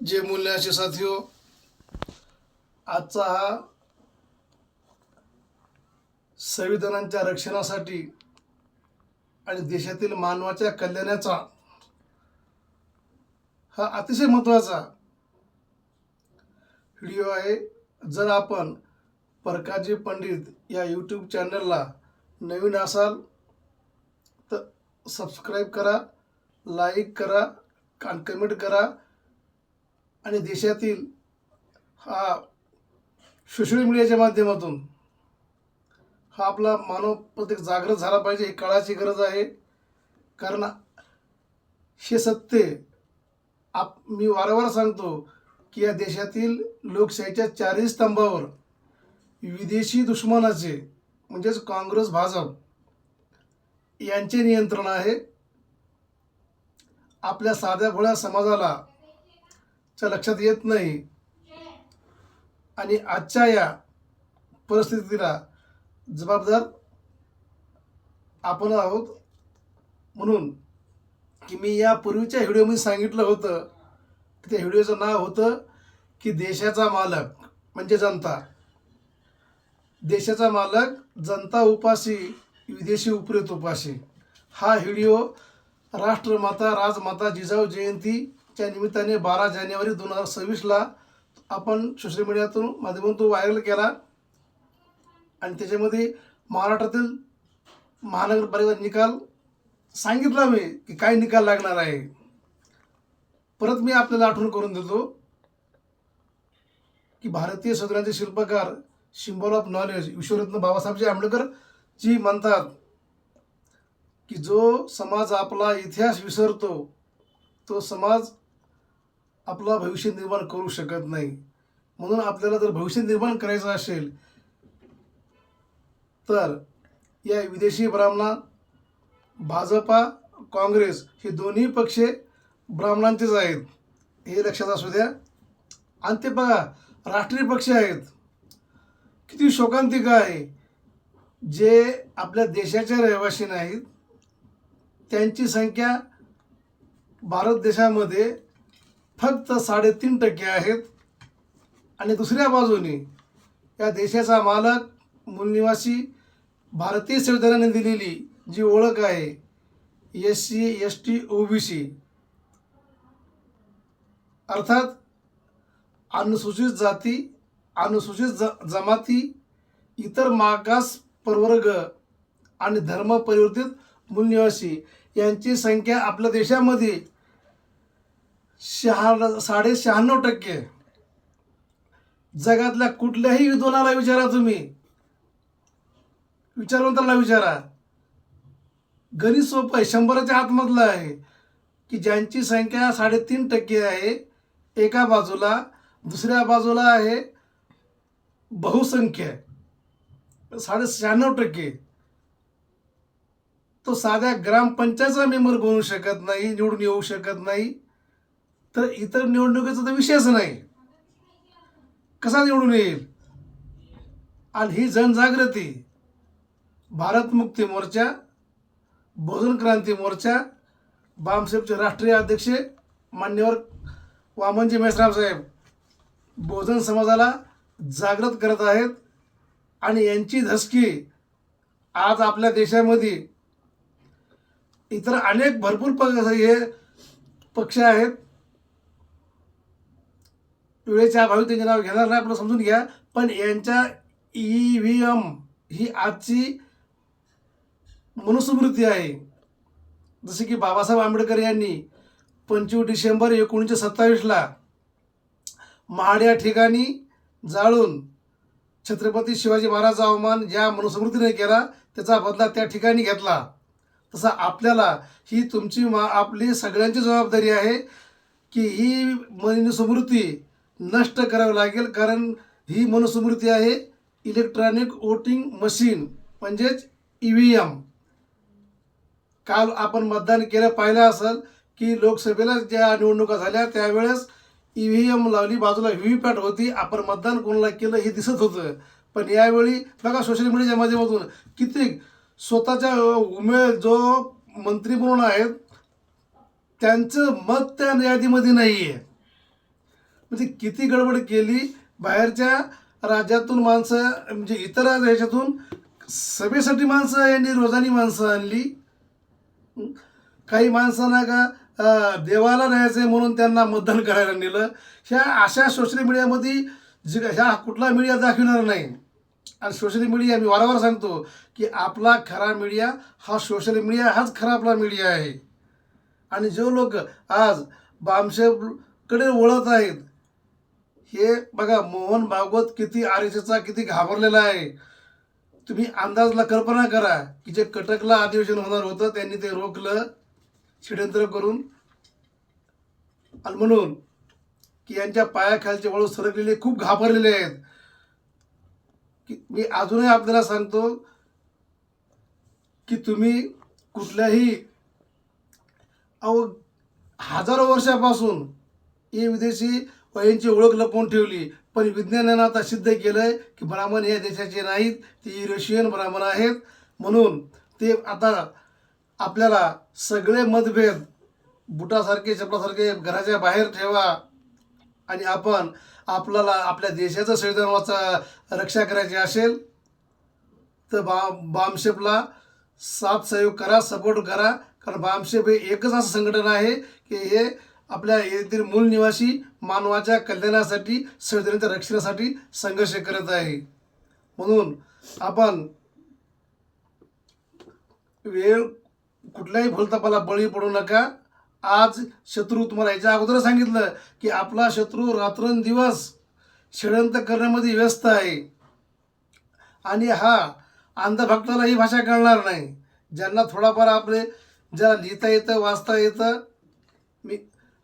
जे मूल्याचे साथियो, आजचा हा संविधानाच्या रक्षणासाठी आणि देशातील मानवाच्या कल्याणाचा हा अतिशय महत्त्वाचा व्हिडिओ आहे. जर आपण प्रकाशजी पंडित या यूट्यूब चॅनलला नवीन असाल तर सबस्क्राईब करा, लाईक करा आणि कमेंट करा. आणि देशातील हा सोशल मीडियाच्या माध्यमातून हा आपला मानव प्रत्येक जागृत झाला पाहिजे, ही काळाची गरज आहे. कारण हे सत्य मी वारंवार सांगतो की या देशातील लोकशाहीच्या चारही स्तंभावर विदेशी दुश्मनाचे म्हणजेच काँग्रेस, भाजप यांचे नियंत्रण आहे. आपल्या साध्या भोळ्या समाजाला लक्षात येत नाही आणि आजच्या या परिस्थितीला जबाबदार आपण आहोत. म्हणून की मी या पूर्वीच्या व्हिडिओमध्ये सांगितलं होतं की त्या व्हिडिओचं नाव होतं की देशाचा मालक म्हणजे जनता, देशाचा मालक जनता उपाशी, विदेशी उपरेत उपाशी. हा व्हिडिओ राष्ट्रमाता राजमाता जिजाऊ जयंतीच्या निमित्ताने 12 जानेवारी 2026ला आपण सोशल मीडियातून माध्यमातून व्हायरल केला आणि त्याच्यामध्ये महाराष्ट्रातील महानगरपालिका निकाल सांगितला मी की काय निकाल लागणार आहे. परत मी आपल्याला आठवण करून देतो की भारतीय संविधानाचे शिल्पकार, symbol of knowledge, विश्वरत्न बाबासाहेबजी Ambedkar ji म्हणतात की जो समाज आपला इतिहास विसरतो तो समाज आपला भविष्य निर्माण करू शकत नाही. म्हणून आपल्याला जर भविष्य निर्माण करायचं असेल तर या विदेशी ब्राह्मणा, भाजपा, काँग्रेस हे दोन्ही पक्ष ब्राह्मणांचेच आहेत, हे लक्षात असू द्या. आणि ते बघा राष्ट्रीय पक्ष आहेत. किती शोकांतिक आहे, जे आपल्या देशाचे रहिवासी नाहीत त्यांची संख्या भारत देशामध्ये फक्त 3.5% आहेत. आणि दुसऱ्या बाजूने या देशाचा मालक, मूलनिवासी, भारतीय संविधानाने दिलेली जी ओळख आहे SC, ST, OBC अर्थात अनुसूचित जाती, अनुसूचित जमाती, इतर मागास प्रवर्ग आणि धर्म परिवर्तित मूलनिवासी यांची संख्या आपल्या देशामध्ये 96.5%. जगातल्या कुठल्याही विद्वानाला विचारा, तुम्ही विचारवंताला विचारा, गणित सोपं आहे, 100च्या आतमधलं आहे की ज्यांची संख्या 3.5% आहे एका बाजूला, दुसऱ्या बाजूला आहे बहुसंख्य 96%. तो साध्या ग्रामपंचायतचा मेंबर बनू शकत नाही, निवडून येऊ शकत नाही, तर इतर निवडणुकीचा तर विषयच नाही, कसा निवडून येईल. आणि ही जनजागृती भारत मुक्ती मोर्चा, बहुजन क्रांती मोर्चा, बामसेफचे राष्ट्रीय अध्यक्ष मान्यवर वामनजी मेश्राम साहेब बहुजन समाजाला जागृत करत आहेत. आणि यांची धसकी आज आपल्या देशामध्ये इतर अनेक भरपूर हे पक्ष आहेत. वेळेच्या अभावी त्यांचे नाव घेणार नाही, आपलं समजून घ्या. पण यांच्या EVM ही आजची मनुस्मृती आहे. जसे की बाबासाहेब आंबेडकर यांनी 25 डिसेंबर 1927ला महाड या ठिकाणी जाळून छत्रपती शिवाजी महाराजांचा अवमान ज्या मनुस्मृतीने केला त्याचा बदला त्या ठिकाणी घेतला. तसा आपल्याला ही तुमची आपली सगळ्यांची जबाबदारी आहे की ही मनुस्मृती नष्ट करावी लागेल. कारण ही मनुस्मृती आहे इलेक्ट्रॉनिक वोटिंग मशीन म्हणजेच EVM. काल आपण मतदान केलं, पाहिलं असेल की लोकसभेला ज्या निवडणुका झाल्या त्यावेळेस EVM लावली, बाजूला VVPAT होती, आपण मतदान कोणाला केलं हे दिसत होतं. पण यावेळी बघा सोशल मीडियाच्या माध्यमातून किती स्वतःच्या जो मंत्री म्हणून आहेत त्यांचं मत त्या यादीमध्ये नाही आहे. म्हणजे किती गडबड केली. बाहेरच्या राज्यातून माणसं, म्हणजे इतर देशातून सभेसाठी माणसं यांनी रोजानी माणसं आणली. काही माणसांना का देवाला न्यायचं आहे म्हणून त्यांना मतदान करायला नेलं. ह्या अशा सोशल मीडियामध्ये ह्या कुठला मीडिया दाखविणार नाही. आणि सोशल मीडिया, मी वारंवार सांगतो की आपला खरा मीडिया हा सोशल मीडिया, हाच खरा आपला मीडिया आहे. आणि जो लोक आज बामशेबकडे वळत आहेत, हे बघा, मोहन भागवत किती RSSचा किती घाबरलेला आहे. तुम्ही अंदाजला कल्पना करा की जे कटकला अधिवेशन होणार होतं त्यांनी ते रोखलं षड्यंत्र करून. आणि म्हणून की यांच्या पायाखालचे वळू सरकलेले खूप घाबरलेले आहेत. की मी अजूनही आपल्याला सांगतो की तुम्ही कुठल्याही हजारो वर्षापासून हे विदेशी यांची ओळख लपवून ठेवली, पण विज्ञानानं आता सिद्ध केलं आहे की ब्राह्मण या देशाचे नाहीत, ते युरेशियन ब्राह्मण आहेत. म्हणून ते आता आपल्याला सगळे मतभेद बुटासारखे चपलासारखे घराच्या बाहेर ठेवा. आणि आपण आपल्याला आपल्या देशाचं संविधानाचा रक्षा करायची असेल तर बामशेपला साथ सहयोग करा, सपोर्ट करा. कारण बामशेप हे एकच असं संघटन आहे की हे आपल्या येथील मूळ निवासी मानवाच्या कल्याणासाठी, संविधानाच्या रक्षणासाठी संघर्ष करत आहे. म्हणून आपण वेळ कुठल्याही भूलथापाला बळी पडू नका. आज शत्रू, तुम्हाला याच्या अगोदर सांगितलं की आपला शत्रू रात्रंदिवस षडयंत्र करण्यामध्ये व्यस्त आहे. आणि हा अंधभक्ताला ही भाषा कळणार नाही. ज्यांना थोडाफार आपले, ज्याला लिहिता येतं, वाचता येतं,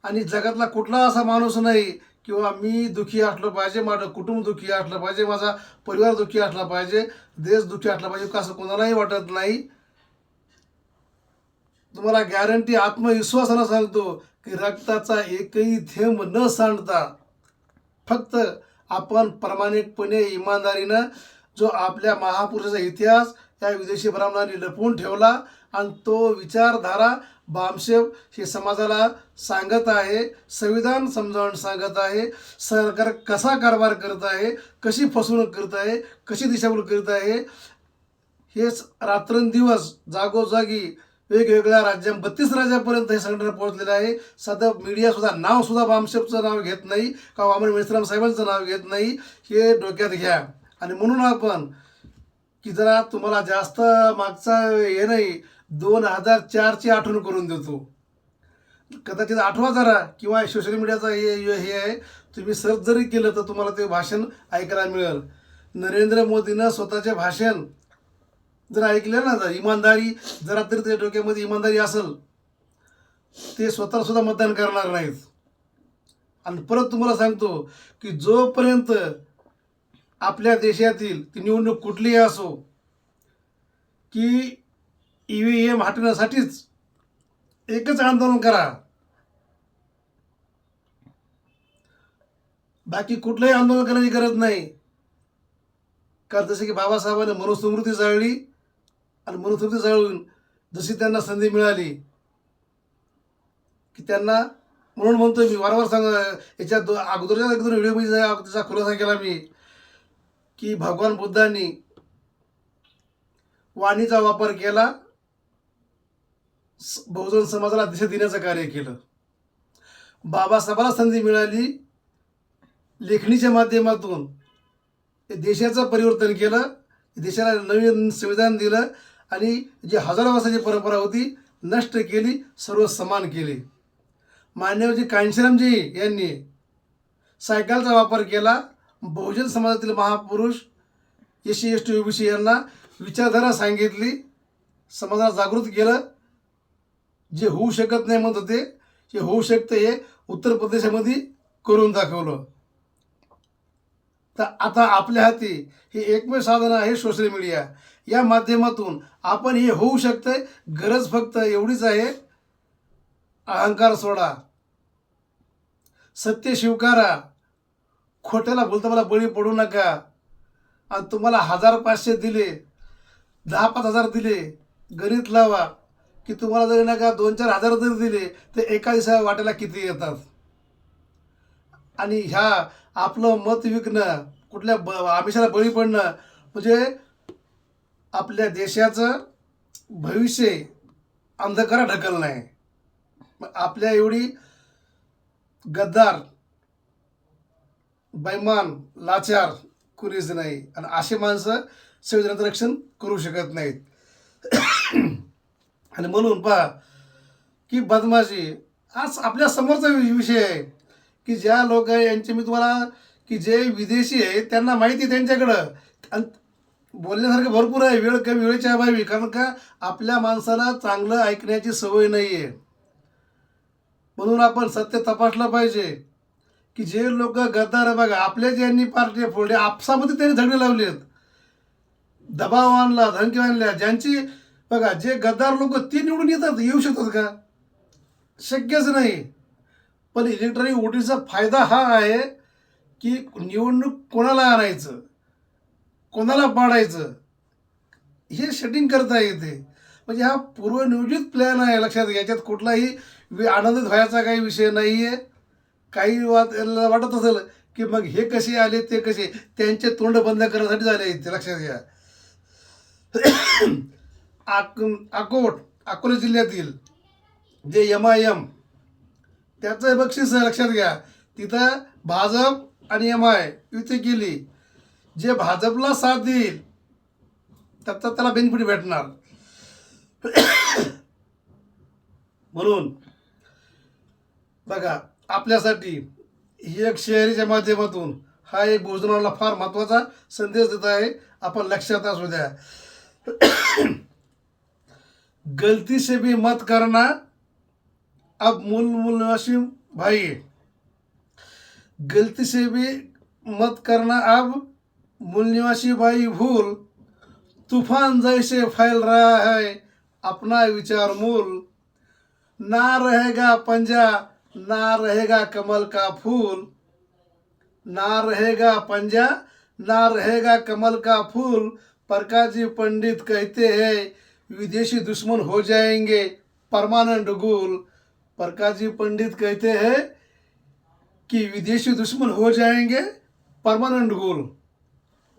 आणि जगातला कुठला असा माणूस नाही किंवा मी दुःखी असलं पाहिजे, माझं कुटुंब दुःखी असलं पाहिजे, माझा परिवार दुःखी असला पाहिजे, देश दुःखी असला पाहिजे, असं कोणालाही वाटत नाही. तुम्हाला गॅरंटी, आत्मविश्वासानं सांगतो की रक्ताचा एकही थेंब न सांडता फक्त आपण प्रामाणिकपणे, इमानदारीनं जो आपल्या महापुरुषाचा इतिहास या विदेशी ब्राह्मणांनी लपवून ठेवला आणि तो विचारधारा बामशेप हे समाजाला सांगत आहे, संविधान समजावून सांगत आहे, सरकार कसा कारभार करत आहे, कशी फसवणूक करत आहे, कशी दिशाभूल करत आहे, हेच रात्रंदिवस जागोजागी वेगवेगळ्या 32 राज्यापर्यंत हे संघटना पोहोचलेलं आहे. सध्या मीडियासुद्धा नावसुद्धा बामशेपचं नाव घेत नाही का वामन मेश्राम साहेबांचं नाव घेत नाही. हे डोक्यात घ्या. आणि म्हणून आपण की जरा तुम्हाला जास्त मागचा हे नाही, 2004ची आठवण करून देतो. कदाचित आठवा जरा, किंवा सोशल मीडियाचा हे आहे, तुम्ही सर्च जरी केलं तर तुम्हाला ते भाषण ऐकायला मिळेल. नरेंद्र मोदीनं स्वतःचे भाषण जर ऐकलं ना, तर इमानदारी जरा तरी त्या डोक्यामध्ये इमानदारी असेल, ते स्वतःला सुद्धा मतदान करणार नाहीत. आणि परत तुम्हाला सांगतो की जोपर्यंत आपल्या देशातील ती निवडणूक कुठलीही असो, की EVM हटवण्यासाठीच एकच आंदोलन करा, बाकी कुठलंही आंदोलन करण्याची गरज नाही. कारण जसे की बाबासाहेबांनी मनुस्मृती जाळली आणि मनुस्मृती जाळून जशी त्यांना संधी मिळाली की त्यांना, म्हणून म्हणतोय मी वारंवार याच्या अगोदरच्या एक 2 व्हिडिओमध्ये त्याचा खुलासा केला मी की भगवान बुद्धांनी वाणीचा वापर केला, बहुजन समाजाला दिशा देण्याचं कार्य केलं. बाबासाहेबांना संधी मिळाली, लेखणीच्या माध्यमातून देशाचं परिवर्तन केलं, देशाला नवीन संविधान दिलं आणि जी हजारो वर्षाची परंपरा होती नष्ट केली, सर्व समान केले. मान्यवरजी कांशीरामजी यांनी सायकलचा वापर केला, बहुजन समाजातील महापुरुष SC ST OBC यांना विचारधारा सांगितली, समाजाला जागृत केलं. जे होऊ शकत नाही म्हणत होते, जे होऊ शकतं हे उत्तर प्रदेशामध्ये करून दाखवलं. तर आता आपल्या हाती हे एकमेव साधन आहे सोशल मीडिया. या माध्यमातून आपण हे होऊ शकतंय. गरज फक्त एवढीच आहे, अहंकार सोडा, सत्य स्वीकारा, खोट्याला भूलथापाला बळी पडू नका. आणि तुम्हाला 1000-500 दिले, 10-5 हजार दिले, गणित लावा की तुम्हाला जरी नका 2-4 हजार जरी दिले तर एका दिवसा वाट्याला किती येतात. आणि ह्या आपलं मत विकणं, कुठल्या आमिषाला बळी पडणं म्हणजे आपल्या देशाचं भविष्य अंधकारात ढकलणं आहे. मग आपल्या एवढी गद्दार, बैमान, लाचार कुणीच नाही आणि अशी माणसं संविधानाचं रक्षण करू शकत नाहीत. आणि म्हणून पहा की बदमाशी आज आपल्या समोरचा विषय आहे की ज्या लोक आहे यांचे मी तुम्हाला की जे विदेशी आहे त्यांना माहिती आहे त्यांच्याकडं आणि बोलण्यासारखं भरपूर आहे, वेळ कमी वेळेच्या अभावी, कारण का आपल्या माणसाला चांगलं ऐकण्याची सवय नाही आहे. म्हणून आपण सत्य तपासलं पाहिजे की जे लोक गद्दार आहे बघा, आपल्या ज्यांनी पार्टी फोडली आपसामध्ये त्यांनी झगडे लावलेत, दबाव आणला, धमकी आणल्या, ज्यांची बघा जे गद्दार लोक ते निवडून येऊ शकतात का? शक्यच नाही. पण इलेक्ट्रॉनिक वोटिंगचा फायदा हा आहे की निवडणूक कोणाला आणायचं, कोणाला पाडायचं हे सेटिंग करता येते. म्हणजे हा पूर्वनियोजित प्लॅन आहे, लक्षात घ्या. याच्यात कुठलाही आनंदित व्हायचा काही विषय नाही आहे. काही वाटत असेल की मग हे कसे आले ते कसे, त्यांचे तोंड बंद करण्यासाठी झाले ते, लक्षात घ्या. अकोला जिल्ह्यातील जे MIM त्याचं बक्षीस आहे, लक्षात घ्या. तिथं भाजप आणि MI युती केली. जे भाजपला साथ देईल त्याचा त्याला बेनिफिट भेटणार. म्हणून बघा आपल्यासाठी ही एक शहरीच्या माध्यमातून हा एक भोजनाला फार महत्त्वाचा संदेश देत आहे. आपण लक्षात असू द्या. गलती से भी मत करना अब मूल भाई, गलती से भी मत करना अब मूल निवासी भाई भूल, तूफान जैसे फैल रहा है अपना विचार मूल, ना रहेगा पंजा ना रहेगा कमल का फूल, ना रहेगा पंजा ना रहेगा कमल का फूल, प्रकाश जी पंडित कहते हैं विदेशी दुश्मन हो जाएंगे परमानेंट गुल, प्रकाश जी पंडित कहते हैं कि विदेशी दुश्मन हो जाएंगे परमानेंट गुल.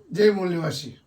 जय मूल निवासी.